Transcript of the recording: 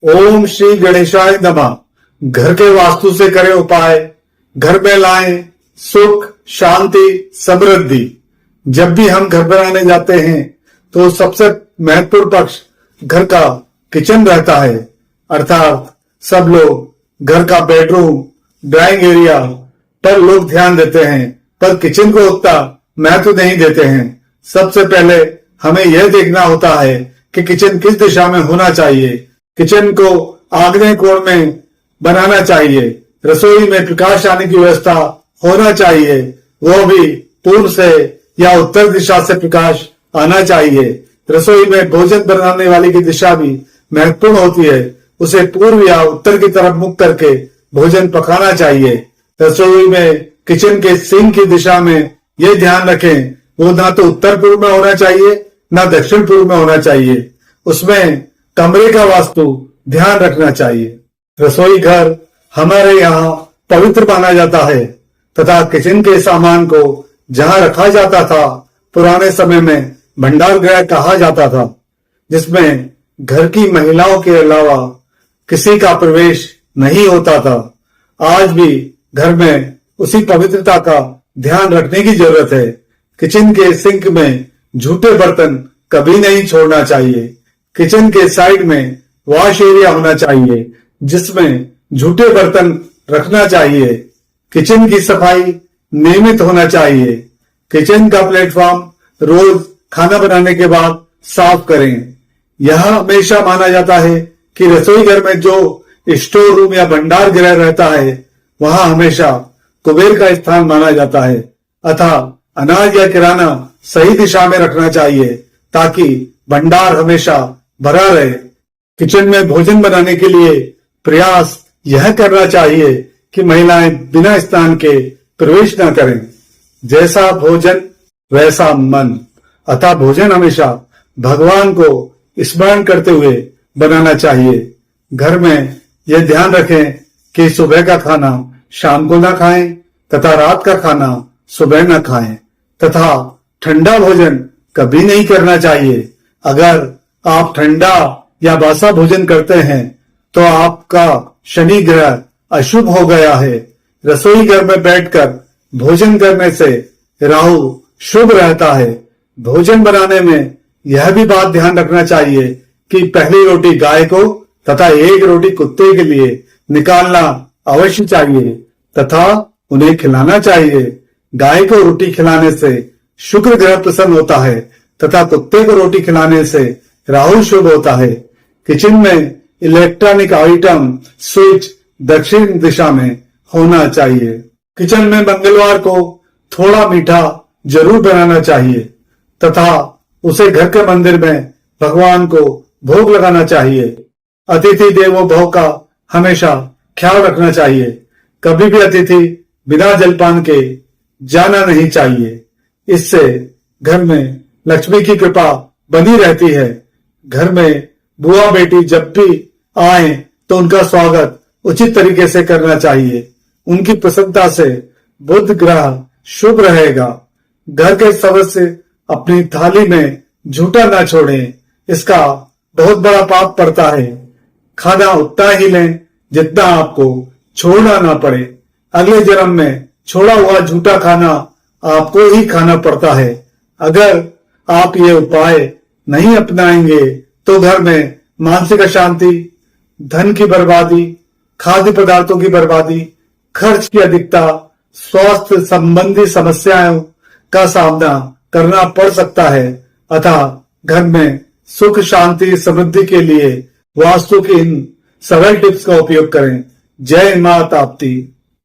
ओम श्री गणेशाय नमः। घर के वास्तु से करें उपाय, घर में लाएं सुख, शांति, समृद्धि। जब भी हम घर बनाने जाते हैं तो सबसे महत्वपूर्ण पक्ष घर का किचन रहता है, अर्थात सब लोग घर का बेडरूम, ड्राइंग एरिया पर लोग ध्यान देते हैं, पर किचन को उतना महत्व नहीं देते हैं। सबसे पहले हमें यह देखना होता है कि किचन किस दिशा में होना चाहिए। किचन को आग्नेय कोण में बनाना चाहिए। रसोई में प्रकाश आने की व्यवस्था होना चाहिए, वो भी पूर्व से या उत्तर दिशा से प्रकाश आना चाहिए। रसोई में भोजन बनाने वाली की दिशा भी महत्वपूर्ण होती है, उसे पूर्व या उत्तर की तरफ मुख करके भोजन पकाना चाहिए। रसोई में किचन के सिंक की दिशा में यह ध्यान रखें, वो ना तो उत्तर पूर्व में होना चाहिए ना दक्षिण पूर्व में होना चाहिए। उसमें कमरे का वास्तु ध्यान रखना चाहिए। रसोई घर हमारे यहाँ पवित्र माना जाता है तथा किचन के सामान को जहाँ रखा जाता था पुराने समय में भंडार गृह कहा जाता था, जिसमें घर की महिलाओं के अलावा किसी का प्रवेश नहीं होता था। आज भी घर में उसी पवित्रता का ध्यान रखने की जरूरत है। किचन के सिंक में झूठे बर्तन कभी नहीं छोड़ना चाहिए। किचन के साइड में वॉश एरिया होना चाहिए, जिसमें झूठे बर्तन रखना चाहिए। किचन की सफाई नियमित होना चाहिए। किचन का प्लेटफॉर्म रोज खाना बनाने के बाद साफ करें। यह हमेशा माना जाता है कि रसोई घर में जो स्टोर रूम या भंडार गृह रहता है वहां हमेशा कुबेर का स्थान माना जाता है, अतः अनाज या किराना सही दिशा में रखना चाहिए ताकि भंडार हमेशा भरा रहे। किचन में भोजन बनाने के लिए प्रयास यह करना चाहिए कि महिलाएं बिना स्नान के प्रवेश न करें। जैसा भोजन वैसा मन, अतः भोजन हमेशा भगवान को स्मरण करते हुए बनाना चाहिए। घर में यह ध्यान रखें कि सुबह का खाना शाम को न खाएं तथा रात का खाना सुबह न खाएं तथा ठंडा भोजन कभी नहीं करना चाहिए। अगर आप ठंडा या बासा भोजन करते हैं तो आपका शनि ग्रह अशुभ हो गया है। रसोई घर में बैठकर भोजन करने से राहु शुभ रहता है। भोजन बनाने में यह भी बात ध्यान रखना चाहिए कि पहली रोटी गाय को तथा एक रोटी कुत्ते के लिए निकालना अवश्य चाहिए तथा उन्हें खिलाना चाहिए। गाय को रोटी खिलाने से शुक्र ग्रह प्रसन्न होता है तथा कुत्ते को रोटी खिलाने से राहु शुभ होता है। किचन में इलेक्ट्रॉनिक आइटम स्विच दक्षिण दिशा में होना चाहिए। किचन में मंगलवार को थोड़ा मीठा जरूर बनाना चाहिए तथा उसे घर के मंदिर में भगवान को भोग लगाना चाहिए। अतिथि देवो भव का हमेशा ख्याल रखना चाहिए। कभी भी अतिथि बिना जलपान के जाना नहीं चाहिए। इससे घर में लक्ष्मी की कृपा बनी रहती है। घर में बुआ बेटी जब भी आए तो उनका स्वागत उचित तरीके से करना चाहिए। उनकी प्रसन्नता से बुध ग्रह शुभ रहेगा। घर के सदस्य अपनी थाली में झूठा ना छोड़ें, इसका बहुत बड़ा पाप पड़ता है। खाना उतना ही लें जितना आपको छोड़ना ना पड़े। अगले जन्म में छोड़ा हुआ झूठा खाना आपको ही खाना पड़ता है। अगर आप ये उपाय नहीं अपनाएंगे तो घर में मानसिक अशांति, धन की बर्बादी, खाद्य पदार्थों की बर्बादी, खर्च की अधिकता, स्वास्थ्य संबंधी समस्याओं का सामना करना पड़ सकता है। अतः घर में सुख, शांति, समृद्धि के लिए वास्तु की इन सरल टिप्स का उपयोग करें। जय मां ताप्ती।